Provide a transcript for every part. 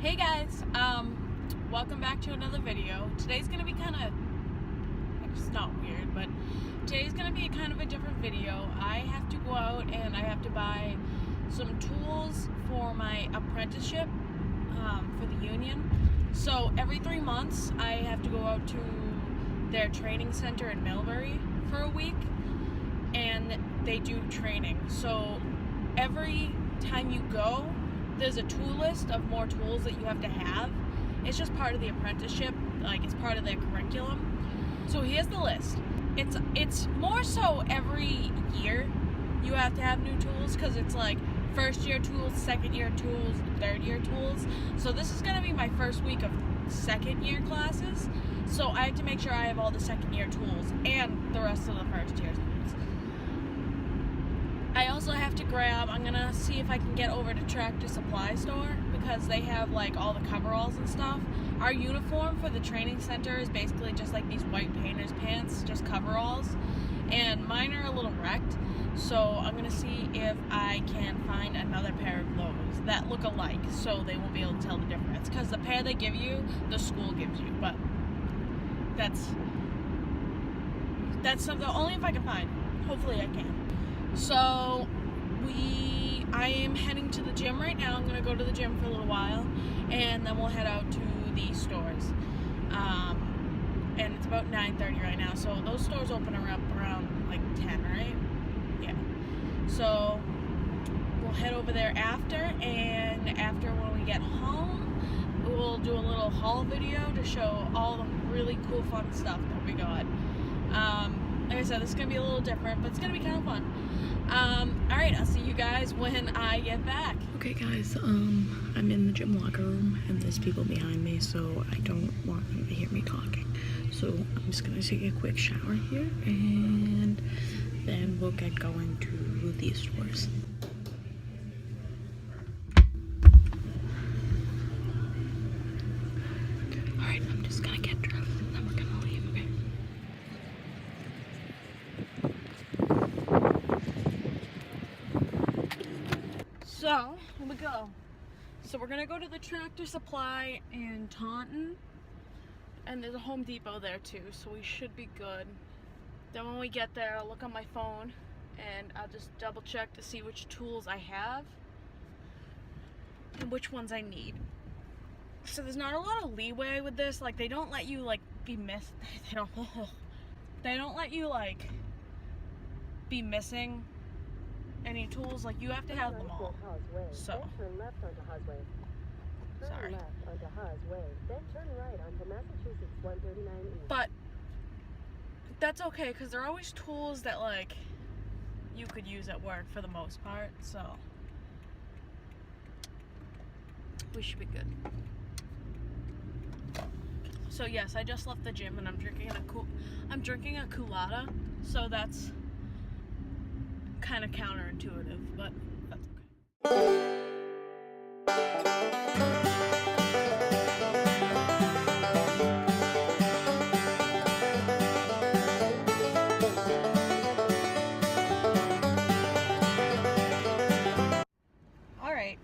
Hey guys, welcome back to another video. Today's gonna be kind of, it's not weird, but today's gonna be kind of a different video. I have to go out and I have to buy some tools for my apprenticeship for the union. So every 3 months I have to go out to their training center in Millbury for a week and they do training. So every time you go, there's a tool list of more tools that you have to have. It's just part of the apprenticeship, like it's part of their curriculum. So here's the list. It's more so every year you have to have new tools, because it's like first year tools, second year tools, third year tools. So this is gonna be my first week of second year classes. So I have to make sure I have all the second year tools and the rest of the first year tools. I also have to grab, I'm gonna see if I can get over to Tractor Supply store, because they have like all the coveralls and stuff. Our uniform for the training center is basically just like these white painter's pants, just coveralls, and mine are a little wrecked. So I'm gonna see if I can find another pair of those that look alike, so they won't be able to tell the difference, because the pair they give you, the school gives you, but that's something only if I can find. Hopefully I can. So I am heading to the gym right now. I'm gonna go to the gym for a little while, and then we'll head out to the stores. And it's about 9:30 right now, so those stores open up around like 10, right? Yeah. So we'll head over there after, and after when we get home, we'll do a little haul video to show all the really cool fun stuff that we got. Like I said, this is going to be a little different, but it's going to be kind of fun. Alright, I'll see you guys when I get back. Okay guys, I'm in the gym locker room and there's people behind me, so I don't want them to hear me talking. So I'm just going to take a quick shower here and then we'll get going to these stores. Alright, I'm just going to get dressed and then we're going to leave, okay? So, here we go. So we're gonna go to the Tractor Supply in Taunton, and there's a Home Depot there too, so we should be good. Then when we get there, I'll look on my phone and I'll just double check to see which tools I have and which ones I need. So there's not a lot of leeway with this. Like, they don't let you like be they don't let you like be missing any tools. Like, you have to have them all. So turn left onto Haasway. Sorry. Turn left onto Haasway. Then turn right onto Massachusetts 139 East. But that's okay, because there are always tools that like you could use at work for the most part, so we should be good. So yes, I just left the gym and I'm drinking a Coolada, so that's kind of counterintuitive, but that's okay. Alright,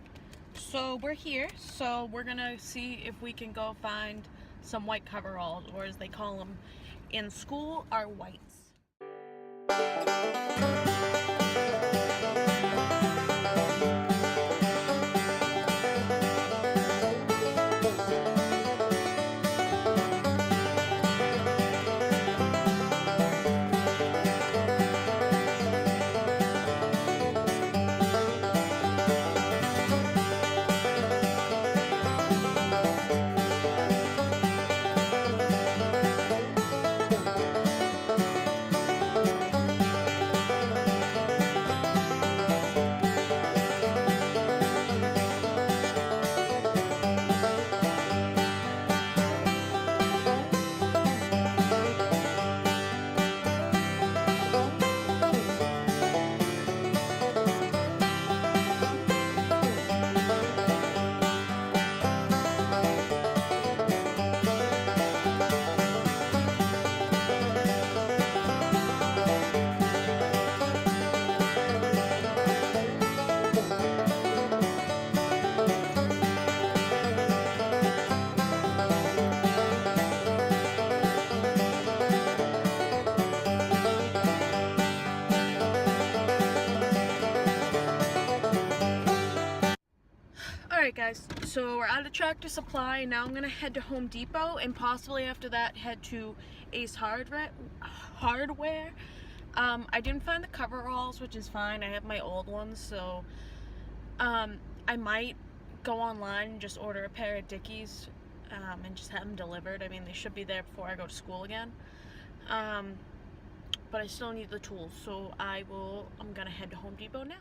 so we're here, so we're gonna see if we can go find some white coveralls, or as they call them in school, our whites. guys, so we're out of Tractor Supply. Now I'm gonna head to Home Depot and possibly after that head to Ace Hardware. I didn't find the coveralls, which is fine. I have my old ones, so I might go online and just order a pair of Dickies and just have them delivered. I mean, they should be there before I go to school again. But I still need the tools, so I'm gonna head to Home Depot now.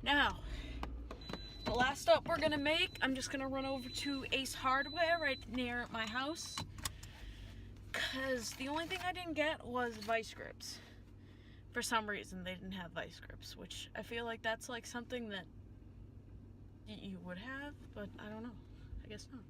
Now, the last stop we're gonna make, I'm just gonna run over to Ace Hardware right near my house, because the only thing I didn't get was vice grips. For some reason, they didn't have vice grips, which I feel like that's like something that you would have, but I don't know. I guess not.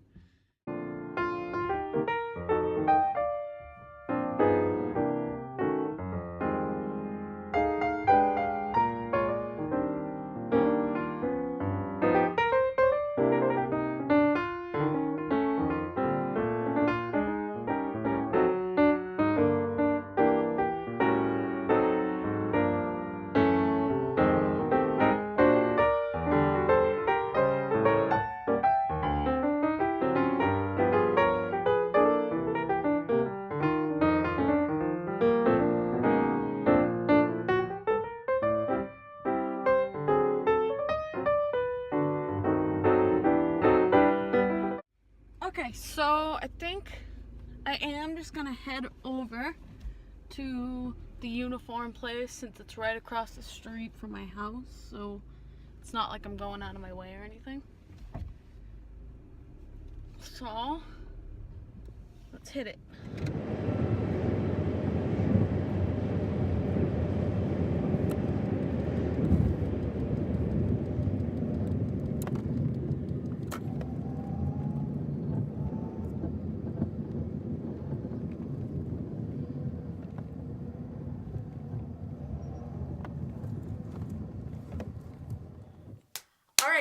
Okay, so I think I am just gonna head over to the uniform place since it's right across the street from my house, so it's not like I'm going out of my way or anything. So let's hit it.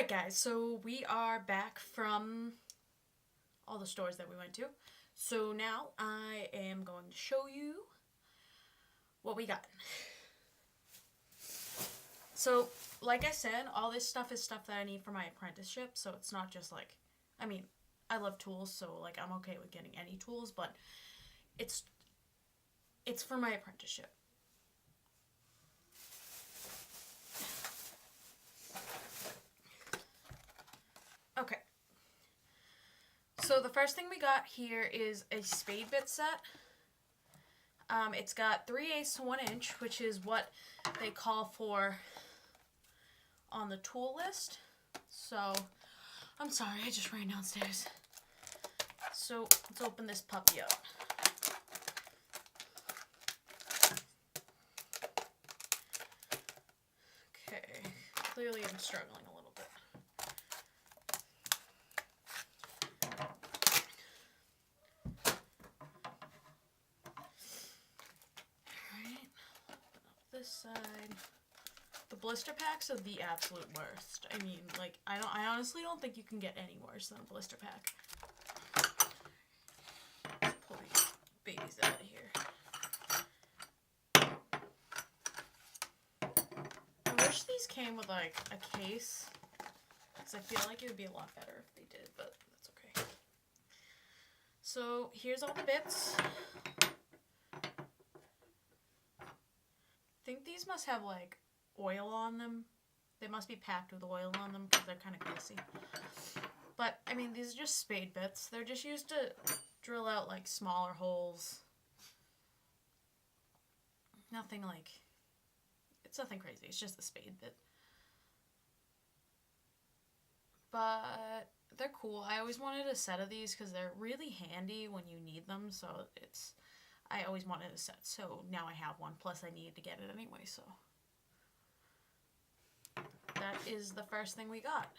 Alright guys, so we are back from all the stores that we went to. So now I am going to show you what we got. So, like I said, all this stuff is stuff that I need for my apprenticeship, so it's not just like, I mean, I love tools, so like I'm okay with getting any tools, but it's for my apprenticeship. Okay. So the first thing we got here is a spade bit set. It's got 3/8 to 1 inch, which is what they call for on the tool list. So, I'm sorry, I just ran downstairs. So, let's open this puppy up. Okay, clearly I'm struggling a little bit. Alright, open up this side. The blister packs are the absolute worst. I mean, like, I honestly don't think you can get any worse than a blister pack. Let's pull these babies out of here. I wish these came with, like, a case, because I feel like it would be a lot better if they did, but that's okay. So, here's all the bits. I think these must have, like, oil on them. They must be packed with oil on them because they're kind of greasy. But, I mean, these are just spade bits. They're just used to drill out, like, smaller holes. Nothing, like, it's nothing crazy. It's just a spade bit. But they're cool. I always wanted a set of these because they're really handy when you need them. So, I always wanted a set. So, now I have one. Plus, I needed to get it anyway, so. That is the first thing we got.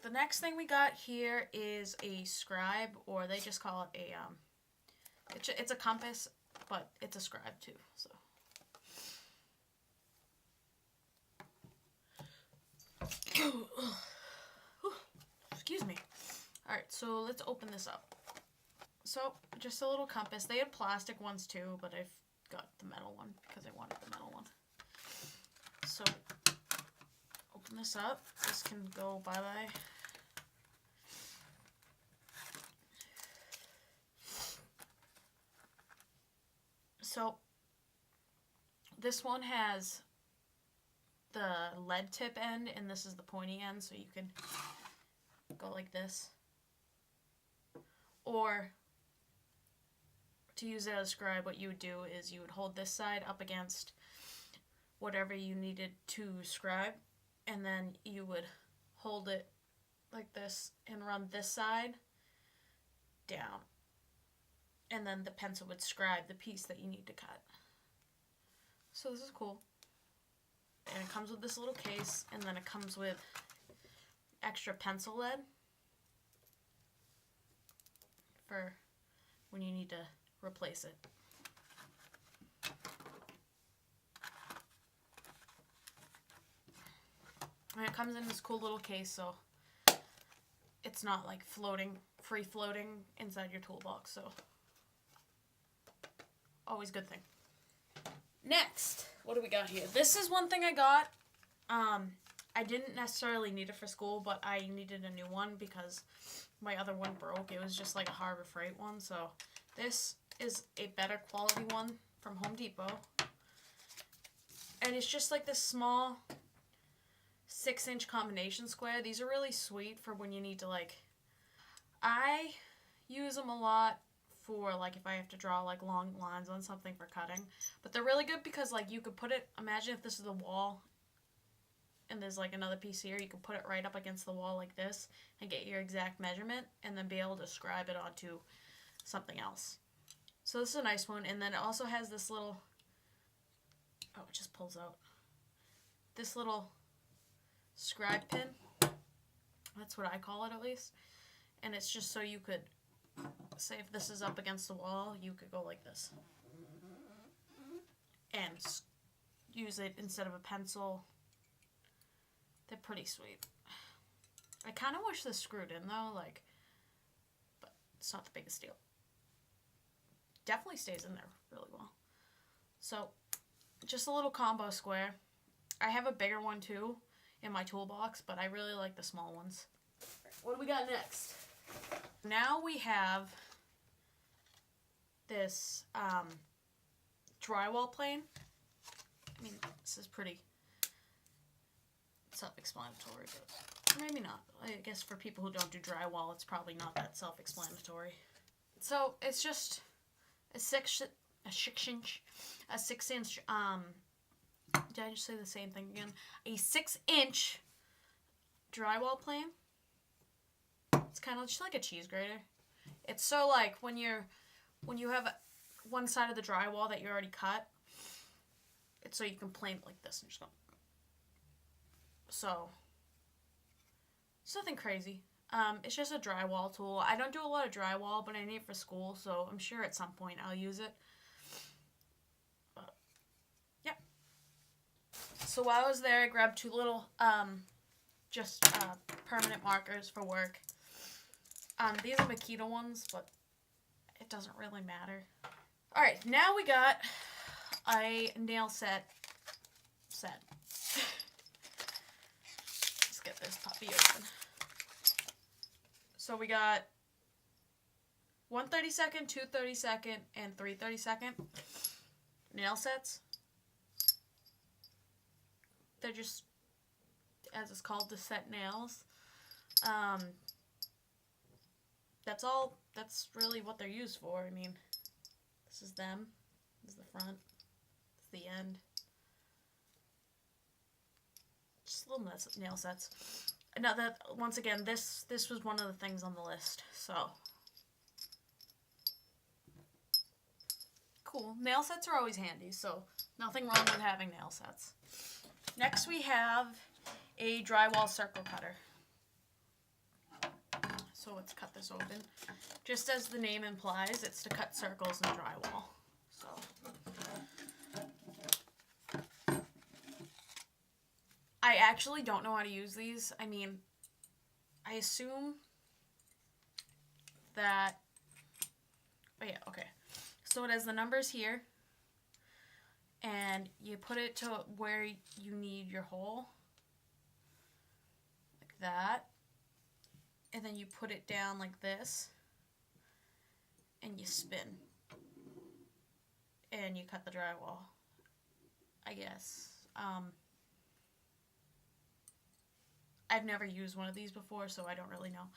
The next thing we got here is a scribe, or they just call it a, it's a compass, but it's a scribe too, so. Excuse me. Alright, so let's open this up. So, just a little compass. They had plastic ones too, but I've got the metal one because I wanted the metal one. So, open this up. This can go bye-bye. So, this one has the lead tip end, and this is the pointy end, so you can go like this. Or, to use it as a scribe, what you would do is you would hold this side up against whatever you needed to scribe, and then you would hold it like this and run this side down, and then the pencil would scribe the piece that you need to cut. So this is cool, and it comes with this little case, and then it comes with extra pencil lead for when you need to replace it. And it comes in this cool little case, so it's not like free floating inside your toolbox, so always good thing. Next, what do we got here? This is one thing I got. I didn't necessarily need it for school, but I needed a new one because my other one broke. It was just like a Harbor Freight one, so this is a better quality one from Home Depot. And it's just like this small 6-inch combination square. These are really sweet for when you need to, like, I use them a lot for, like, if I have to draw, like, long lines on something for cutting. But they're really good because, like, you could put it, imagine if this is the wall and there's, like, another piece here. You could put it right up against the wall like this and get your exact measurement and then be able to scribe it onto something else. So this is a nice one. And then it also has this little, oh, it just pulls out. This little scribe pin. That's what I call it, at least. And it's just so you could, say if this is up against the wall, you could go like this. And use it instead of a pencil They're pretty sweet. I kind of wish this screwed in though, like, but it's not the biggest deal. Definitely stays in there really well. So, just a little combo square. I have a bigger one too in my toolbox, but I really like the small ones. What do we got next? Now we have this drywall plane. I mean, this is pretty self-explanatory, but maybe not. I guess for people who don't do drywall, it's probably not that self-explanatory. So it's just a 6-inch. Did I just say the same thing again? A 6-inch drywall plane. It's kind of just like a cheese grater. It's so like when you have one side of the drywall that you already cut, it's so you can plane it like this and just go. So it's nothing crazy. It's just a drywall tool. I don't do a lot of drywall, but I need it for school, so I'm sure at some point I'll use it. But yeah. So while I was there, I grabbed 2 little permanent markers for work. These are Makita ones, but it doesn't really matter. Alright, now we got a nail set. Let's get this puppy open. So we got 1 30-second, 2 30-second, and 3 30-second nail sets. They're just, as it's called, to set nails. That's all. That's really what they're used for. I mean, this is them. This is the front. This is the end. Just little nail sets. Now that, once again, this was one of the things on the list. So cool. Nail sets are always handy. So nothing wrong with having nail sets. Next we have a drywall circle cutter. So let's cut this open. Just as the name implies, it's to cut circles in drywall. So I actually don't know how to use these. I mean, I assume that, oh yeah, okay. So it has the numbers here, and you put it to where you need your hole, like that. And then you put it down like this, and you spin, and you cut the drywall, I guess. I've never used one of these before, so I don't really know.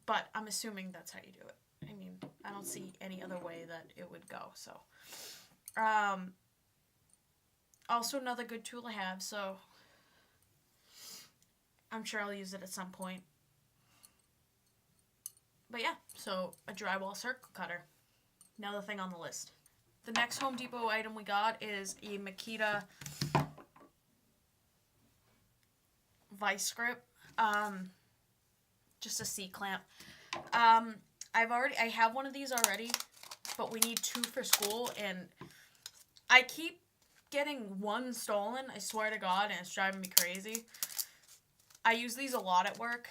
But I'm assuming that's how you do it. I mean, I don't see any other way that it would go, so. Also another good tool to have, so I'm sure I'll use it at some point. But yeah, so a drywall circle cutter. Another thing on the list. The next Home Depot item we got is a Makita vice grip. Just a C-clamp. I have one of these already, but we need 2 for school, and I keep getting 1 stolen, I swear to God, and it's driving me crazy. I use these a lot at work.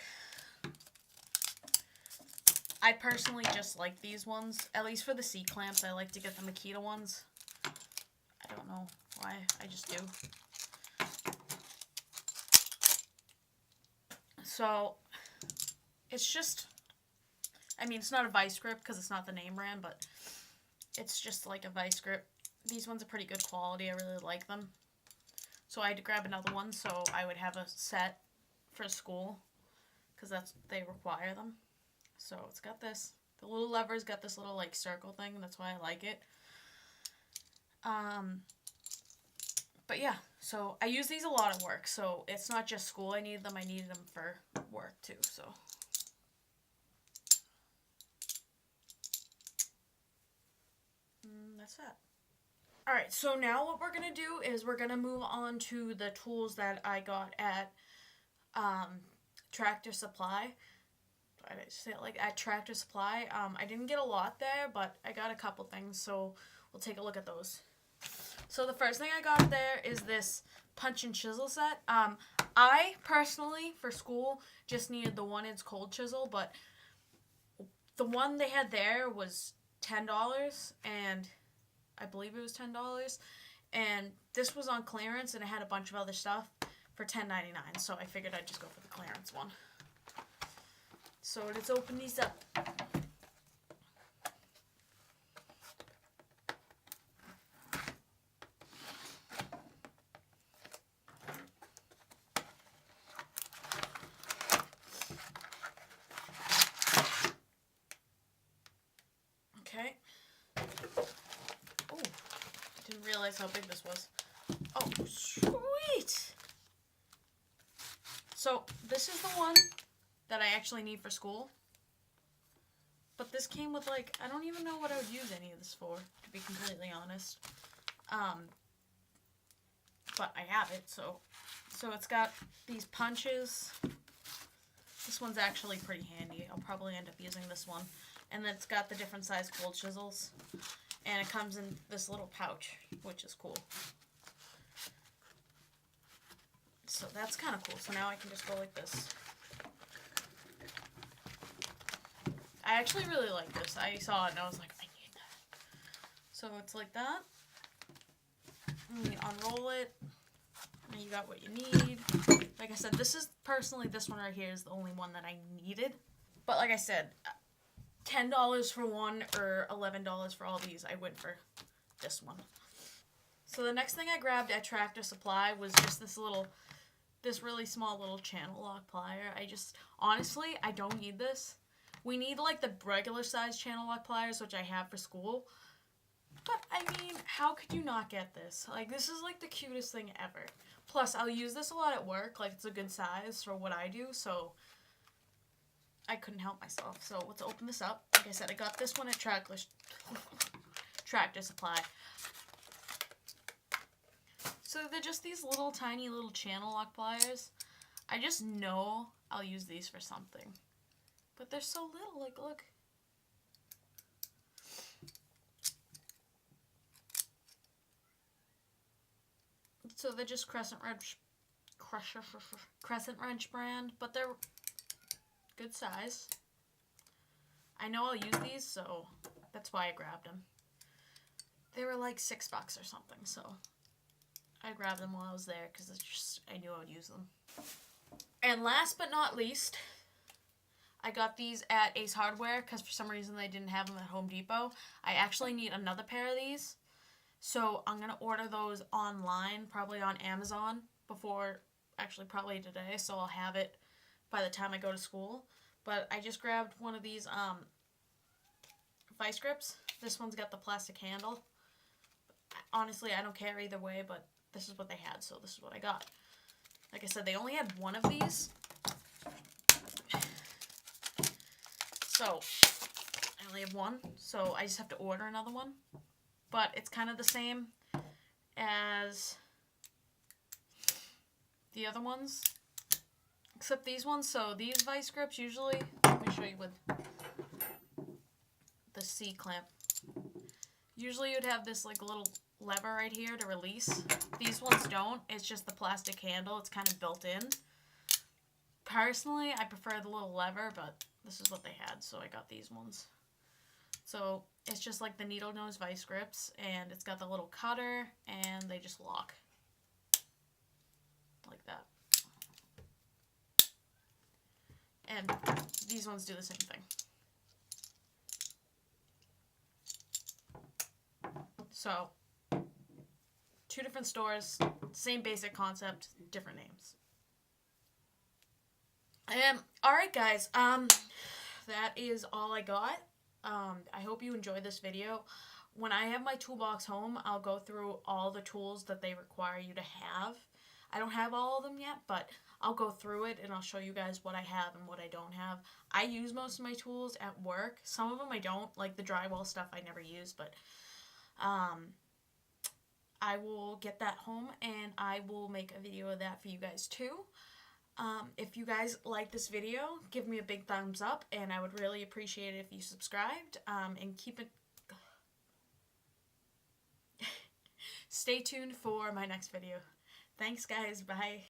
I personally just like these ones, at least for the C-clamps. I like to get the Makita ones. I don't know why, I just do. So, it's just, I mean, it's not a vice grip because it's not the name brand, but it's just like a vice grip. These ones are pretty good quality. I really like them. So I had to grab another one so I would have a set for school because they require them. So it's got this. The little lever's got this little like circle thing. That's why I like it. But yeah, so I use these a lot at work. So it's not just school I need them. I need them for work too. So that's that. Alright, so now what we're going to do is we're going to move on to the tools that I got at Tractor Supply. I say it like at Tractor Supply. I didn't get a lot there, but I got a couple things, so we'll take a look at those. So the first thing I got there is this punch and chisel set. I personally, for school, just needed the 1-inch cold chisel, but the one they had there was $10, and I believe it was $10, and this was on clearance, and it had a bunch of other stuff for $10.99, so I figured I'd just go for the clearance one. So let's open these up. Okay. Oh, didn't realize how big this was. Oh, sweet! So, this is the one that I actually need for school. But this came with, like, I don't even know what I would use any of this for, to be completely honest. But I have it, so it's got these punches. This one's actually pretty handy. I'll probably end up using this one. And then it's got the different size cold chisels. And it comes in this little pouch, which is cool. So that's kind of cool. So now I can just go like this. I actually really like this. I saw it and I was like, I need that. So it's like that. And you unroll it. And you got what you need. Like I said, this one right here is the only one that I needed. But like I said, $10 for one or $11 for all these. I went for this one. So the next thing I grabbed at Tractor Supply was just this really small little channel lock plier. Honestly, I don't need this. We need like the regular size channel lock pliers, which I have for school. But I mean, how could you not get this? Like, this is like the cutest thing ever. Plus, I'll use this a lot at work. Like, it's a good size for what I do, so I couldn't help myself. So let's open this up. Like I said, I got this one at Tractor Supply. So they're just these little tiny little channel lock pliers. I just know I'll use these for something. But they're so little, like, look. So they're just Crescent Wrench brand, but they're good size. I know I'll use these, so that's why I grabbed them. They were like $6 or something, so I grabbed them while I was there because I knew I would use them. And last but not least, I got these at Ace Hardware because for some reason they didn't have them at Home Depot. I actually need another pair of these. So I'm going to order those online, probably on Amazon, probably today, so I'll have it by the time I go to school. But I just grabbed one of these vice grips. This one's got the plastic handle. Honestly, I don't care either way, but this is what they had, so this is what I got. Like I said, they only had one of these. So, I only have one, so I just have to order another one. But it's kind of the same as the other ones, except these ones. So these vice grips usually, let me show you with the C-clamp. Usually you'd have this like little lever right here to release. These ones don't. It's just the plastic handle. It's kind of built in. Personally, I prefer the little lever, but this is what they had, so I got these ones. So it's just like the needle nose vice grips, and it's got the little cutter, and they just lock. Like that. And these ones do the same thing. So, 2 different stores, same basic concept, different names. Alright guys, that is all I got. I hope you enjoyed this video. When I have my toolbox home, I'll go through all the tools that they require you to have. I don't have all of them yet, but I'll go through it and I'll show you guys what I have and what I don't have. I use most of my tools at work. Some of them I don't, like the drywall stuff I never use, but I will get that home and I will make a video of that for you guys too. If you guys like this video, give me a big thumbs up, and I would really appreciate it if you subscribed, and stay tuned for my next video. Thanks guys, bye.